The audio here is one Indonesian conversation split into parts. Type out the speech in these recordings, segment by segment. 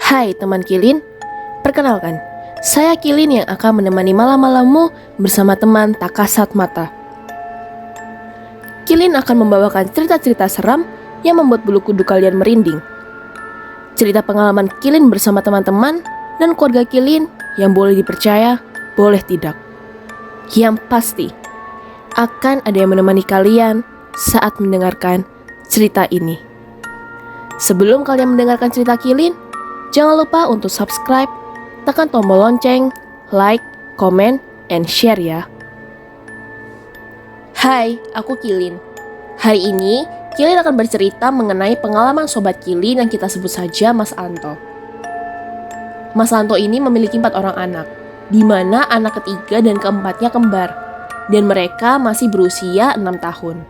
Hai teman Kilin, perkenalkan, saya Kilin yang akan menemani malam-malammu bersama teman tak kasat mata. Kilin akan membawakan cerita-cerita seram yang membuat bulu kuduk kalian merinding. Cerita pengalaman Kilin bersama teman-teman dan keluarga Kilin yang boleh dipercaya, boleh tidak. Yang pasti, akan ada yang menemani kalian saat mendengarkan cerita ini. Sebelum kalian mendengarkan cerita Kilin, jangan lupa untuk subscribe, tekan tombol lonceng, like, comment, and share ya. Hai, aku Kilin. Hari ini, Kilin akan bercerita mengenai pengalaman sobat Kilin yang kita sebut saja Mas Anto. Mas Anto ini memiliki 4 orang anak, di mana anak ketiga dan keempatnya kembar, dan mereka masih berusia 6 tahun.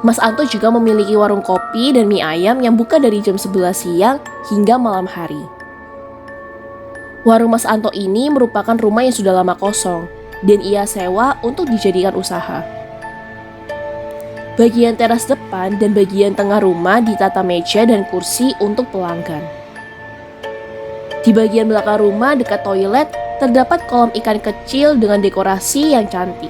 Mas Anto juga memiliki warung kopi dan mie ayam yang buka dari jam 11 siang hingga malam hari. Warung Mas Anto ini merupakan rumah yang sudah lama kosong dan ia sewa untuk dijadikan usaha. Bagian teras depan dan bagian tengah rumah ditata meja dan kursi untuk pelanggan. Di bagian belakang rumah dekat toilet terdapat kolam ikan kecil dengan dekorasi yang cantik.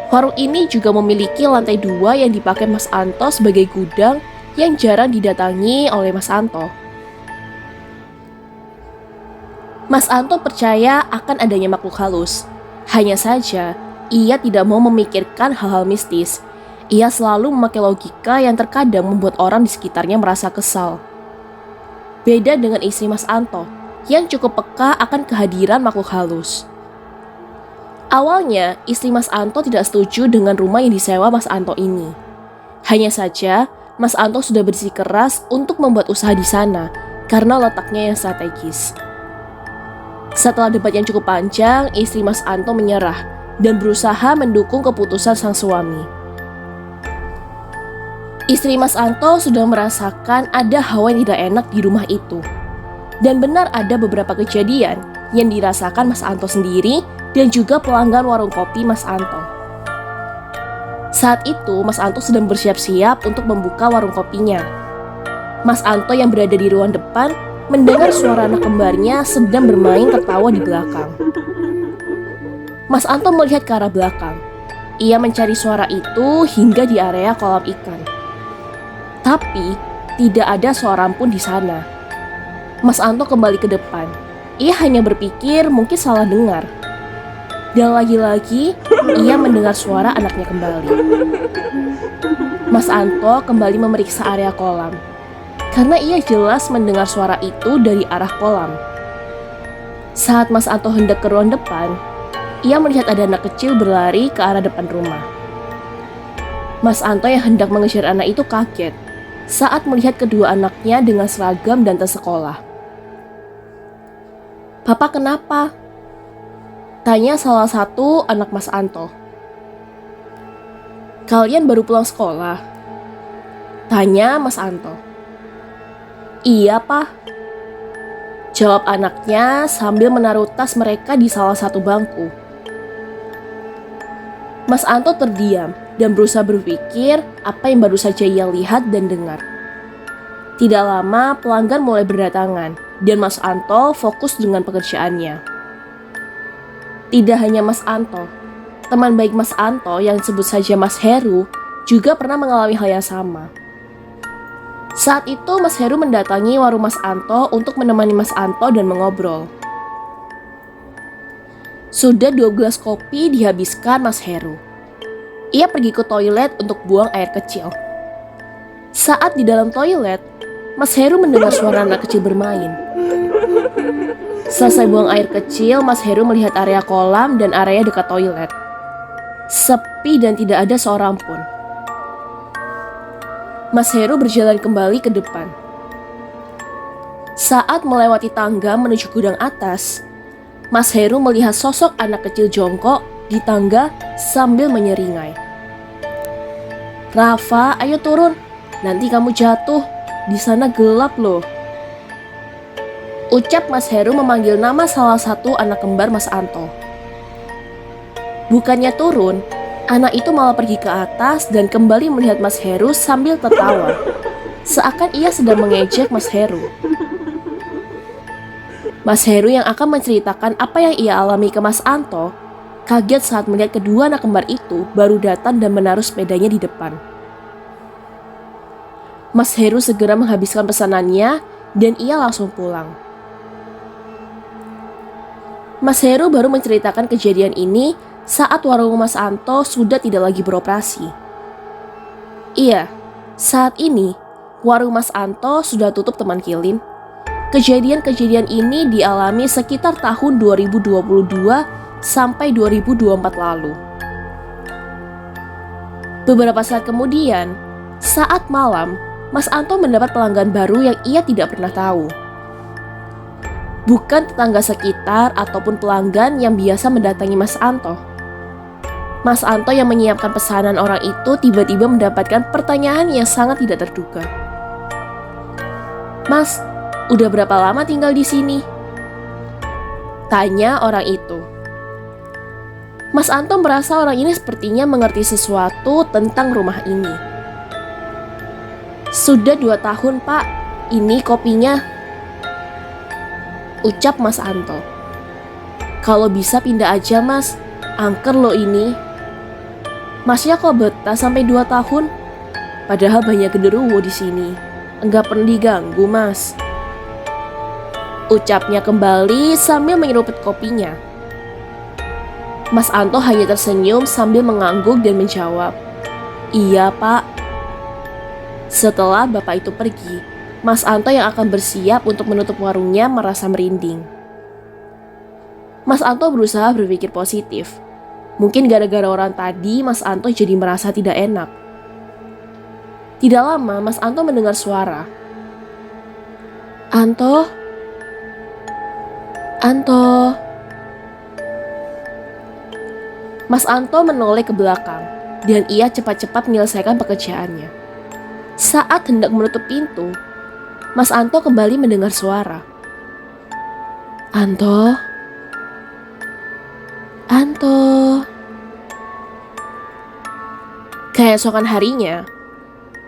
Warung ini juga memiliki lantai 2 yang dipakai Mas Anto sebagai gudang yang jarang didatangi oleh Mas Anto. Mas Anto percaya akan adanya makhluk halus. Hanya saja, ia tidak mau memikirkan hal-hal mistis. Ia selalu memakai logika yang terkadang membuat orang di sekitarnya merasa kesal. Beda dengan istri Mas Anto, yang cukup peka akan kehadiran makhluk halus. Awalnya, istri Mas Anto tidak setuju dengan rumah yang disewa Mas Anto ini. Hanya saja, Mas Anto sudah bersikeras untuk membuat usaha di sana karena letaknya yang strategis. Setelah debat yang cukup panjang, istri Mas Anto menyerah dan berusaha mendukung keputusan sang suami. Istri Mas Anto sudah merasakan ada hawa yang tidak enak di rumah itu. Dan benar ada beberapa kejadian yang dirasakan Mas Anto sendiri dan juga pelanggan warung kopi Mas Anto. Saat itu, Mas Anto sedang bersiap-siap untuk membuka warung kopinya. Mas Anto yang berada di ruang depan mendengar suara anak kembarnya sedang bermain tertawa di belakang. Mas Anto melihat ke arah belakang. Ia mencari suara itu hingga di area kolam ikan. Tapi, tidak ada seorang pun di sana. Mas Anto kembali ke depan. Ia hanya berpikir mungkin salah dengar. Dan lagi-lagi, ia mendengar suara anaknya kembali. Mas Anto kembali memeriksa area kolam, karena ia jelas mendengar suara itu dari arah kolam. Saat Mas Anto hendak ke ruang depan, ia melihat ada anak kecil berlari ke arah depan rumah. Mas Anto yang hendak mengejar anak itu kaget saat melihat kedua anaknya dengan seragam dan tas sekolah. "Papa kenapa?" tanya salah satu anak Mas Anto. "Kalian baru pulang sekolah?" tanya Mas Anto. "Iya, Pak," jawab anaknya sambil menaruh tas mereka di salah satu bangku. Mas Anto terdiam dan berusaha berpikir apa yang baru saja ia lihat dan dengar. Tidak lama pelanggan mulai berdatangan dan Mas Anto fokus dengan pekerjaannya. Tidak hanya Mas Anto, teman baik Mas Anto yang disebut saja Mas Heru juga pernah mengalami hal yang sama. Saat itu Mas Heru mendatangi warung Mas Anto untuk menemani Mas Anto dan mengobrol. Sudah 2 gelas kopi dihabiskan Mas Heru. Ia pergi ke toilet untuk buang air kecil. Saat di dalam toilet, Mas Heru mendengar suara anak kecil bermain. Selesai buang air kecil, Mas Heru melihat area kolam dan area dekat toilet. Sepi dan tidak ada seorang pun. Mas Heru berjalan kembali ke depan. Saat melewati tangga menuju gudang atas, Mas Heru melihat sosok anak kecil jongkok di tangga sambil menyeringai. "Rafa, ayo turun. Nanti kamu jatuh. Di sana gelap loh." Ucap Mas Heru memanggil nama salah satu anak kembar Mas Anto. Bukannya turun, anak itu malah pergi ke atas dan kembali melihat Mas Heru sambil tertawa. seakan ia sedang mengejek Mas Heru. Mas Heru yang akan menceritakan apa yang ia alami ke Mas Anto, kaget saat melihat kedua anak kembar itu baru datang dan menaruh sepedanya di depan. Mas Heru segera menghabiskan pesanannya dan ia langsung pulang. Mas Heru baru menceritakan kejadian ini saat warung Mas Anto sudah tidak lagi beroperasi. Iya, saat ini warung Mas Anto sudah tutup teman Kilin. Kejadian-kejadian ini dialami sekitar tahun 2022 sampai 2024 lalu. Beberapa saat kemudian, saat malam, Mas Anto mendapat pelanggan baru yang ia tidak pernah tahu. Bukan tetangga sekitar ataupun pelanggan yang biasa mendatangi Mas Anto. Mas Anto yang menyiapkan pesanan orang itu tiba-tiba mendapatkan pertanyaan yang sangat tidak terduga. "Mas, udah berapa lama tinggal di sini?" tanya orang itu. Mas Anto merasa orang ini sepertinya mengerti sesuatu tentang rumah ini. "Sudah 2 tahun, Pak. Ini kopinya," ucap Mas Anto. "Kalau bisa pindah aja, Mas. Angker loh ini." "Masnya kok betah sampai 2 tahun? Padahal banyak genderuwo di sini. Enggak pernah diganggu, Mas," ucapnya kembali sambil menyeruput kopinya. Mas Anto hanya tersenyum sambil mengangguk dan menjawab, "Iya, Pak." Setelah bapak itu pergi, Mas Anto yang akan bersiap untuk menutup warungnya merasa merinding. Mas Anto berusaha berpikir positif. Mungkin gara-gara orang tadi, Mas Anto jadi merasa tidak enak. Tidak lama, Mas Anto mendengar suara. "Anto? Anto?" Mas Anto menoleh ke belakang, dan ia cepat-cepat menyelesaikan pekerjaannya. Saat hendak menutup pintu, Mas Anto kembali mendengar suara. "Anto? Anto?" Keesokan harinya,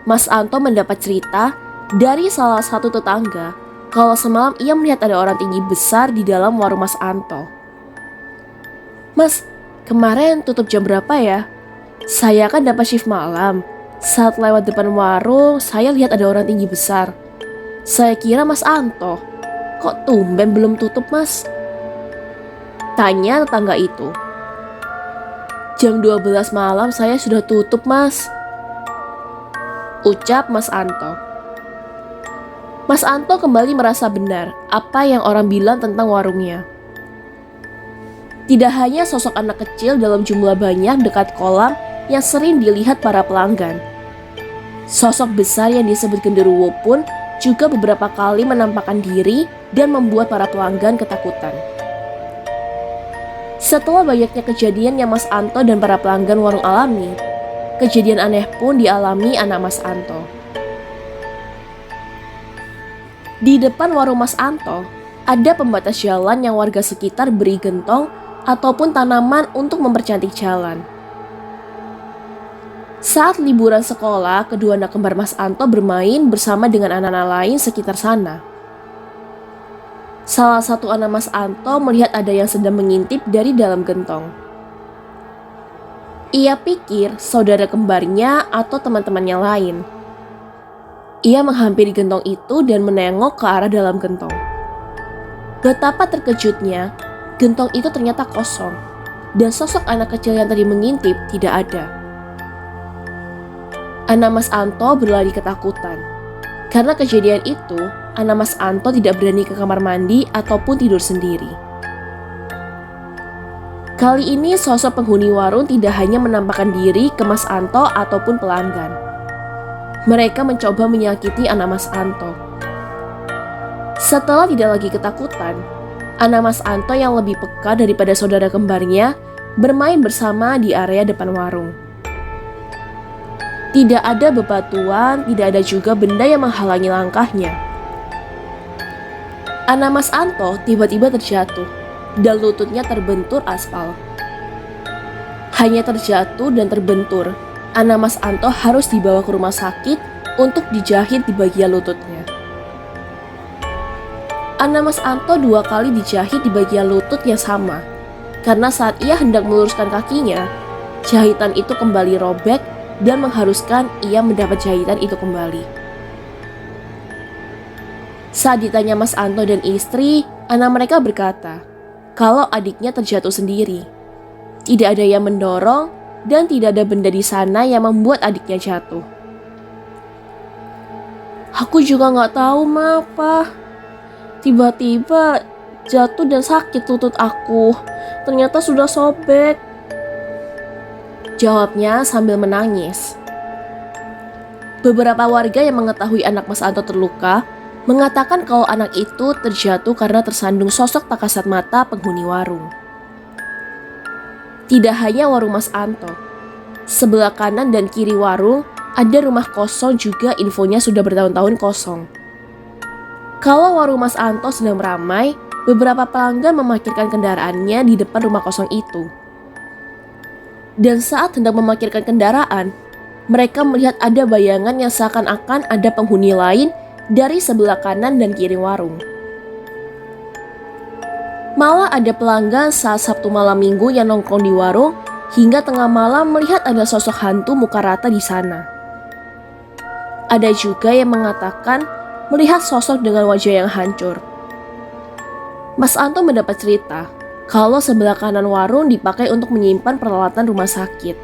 Mas Anto mendapat cerita dari salah satu tetangga kalau semalam ia melihat ada orang tinggi besar di dalam warung Mas Anto. "Mas, kemarin tutup jam berapa ya? Saya kan dapat shift malam. Saat lewat depan warung, saya lihat ada orang tinggi besar. Saya kira Mas Anto. Kok tumben belum tutup, Mas?" tanya tetangga itu. "Jam 12 malam saya sudah tutup, Mas," ucap Mas Anto. Mas Anto kembali merasa benar apa yang orang bilang tentang warungnya. Tidak hanya sosok anak kecil dalam jumlah banyak dekat kolam yang sering dilihat para pelanggan. Sosok besar yang disebut genderuwo pun juga beberapa kali menampakkan diri dan membuat para pelanggan ketakutan. Setelah banyaknya kejadian yang Mas Anto dan para pelanggan warung alami, kejadian aneh pun dialami anak Mas Anto. Di depan warung Mas Anto, ada pembatas jalan yang warga sekitar beri gentong ataupun tanaman untuk mempercantik jalan. Saat liburan sekolah, kedua anak kembar Mas Anto bermain bersama dengan anak-anak lain sekitar sana. Salah satu anak Mas Anto melihat ada yang sedang mengintip dari dalam gentong. Ia pikir saudara kembarnya atau teman-temannya lain. Ia menghampiri gentong itu dan menengok ke arah dalam gentong. Betapa terkejutnya, gentong itu ternyata kosong, dan sosok anak kecil yang tadi mengintip tidak ada. Anak Mas Anto berlari ketakutan. Karena kejadian itu, anak Mas Anto tidak berani ke kamar mandi ataupun tidur sendiri. Kali ini sosok penghuni warung tidak hanya menampakkan diri ke Mas Anto ataupun pelanggan. Mereka mencoba menyakiti anak Mas Anto. Setelah tidak lagi ketakutan, anak Mas Anto yang lebih peka daripada saudara kembarnya bermain bersama di area depan warung. Tidak ada bebatuan, tidak ada juga benda yang menghalangi langkahnya. Anak Mas Anto tiba-tiba terjatuh dan lututnya terbentur aspal. Hanya terjatuh dan terbentur, anak Mas Anto harus dibawa ke rumah sakit untuk dijahit di bagian lututnya. Ana Mas Anto 2 kali dijahit di bagian lutut yang sama, karena saat ia hendak meluruskan kakinya, jahitan itu kembali robek dan mengharuskan ia mendapat jahitan itu kembali. Saat ditanya Mas Anto dan istri, anak mereka berkata kalau adiknya terjatuh sendiri. Tidak ada yang mendorong dan tidak ada benda di sana yang membuat adiknya jatuh. Aku juga nggak tahu, Ma, Pak. Tiba-tiba jatuh dan sakit lutut aku. Ternyata sudah sobek. Jawabnya sambil menangis. Beberapa warga yang mengetahui anak Mas Anto terluka mengatakan kalau anak itu terjatuh karena tersandung sosok tak kasat mata penghuni warung. Tidak hanya warung Mas Anto, sebelah kanan dan kiri warung ada rumah kosong juga infonya sudah bertahun-tahun kosong. Kalau warung Mas Anto sedang ramai, beberapa pelanggan memarkirkan kendaraannya di depan rumah kosong itu. Dan saat hendak memarkirkan kendaraan, mereka melihat ada bayangan yang seakan-akan ada penghuni lain dari sebelah kanan dan kiri warung. Malah ada pelanggan saat Sabtu malam minggu yang nongkrong di warung hingga tengah malam melihat ada sosok hantu muka rata di sana. Ada juga yang mengatakan melihat sosok dengan wajah yang hancur. Mas Anto mendapat cerita kalau sebelah kanan warung dipakai untuk menyimpan peralatan rumah sakit,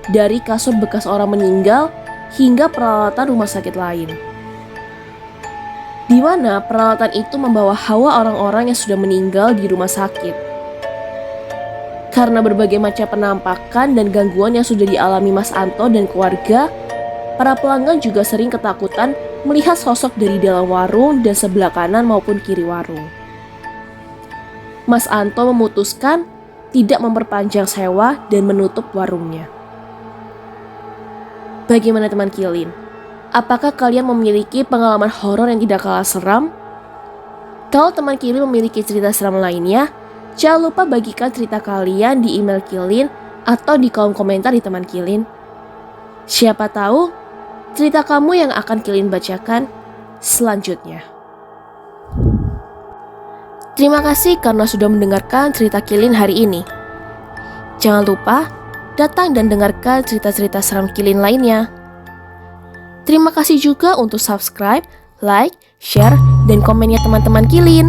dari kasur bekas orang meninggal hingga peralatan rumah sakit lain, di mana peralatan itu membawa hawa orang-orang yang sudah meninggal di rumah sakit. Karena berbagai macam penampakan dan gangguan yang sudah dialami Mas Anto dan keluarga, para pelanggan juga sering ketakutan melihat sosok dari dalam warung dan sebelah kanan maupun kiri warung. Mas Anto memutuskan tidak memperpanjang sewa dan menutup warungnya. Bagaimana teman Kilin? Apakah kalian memiliki pengalaman horor yang tidak kalah seram? Kalau teman Kilin memiliki cerita seram lainnya, jangan lupa bagikan cerita kalian di email Kilin atau di kolom komentar di teman Kilin. Siapa tahu cerita kamu yang akan Kilin bacakan selanjutnya. Terima kasih karena sudah mendengarkan cerita Kilin hari ini. Jangan lupa datang dan dengarkan cerita-cerita seram Kilin lainnya. Terima kasih juga untuk subscribe, like, share, dan komennya teman-teman Kilin.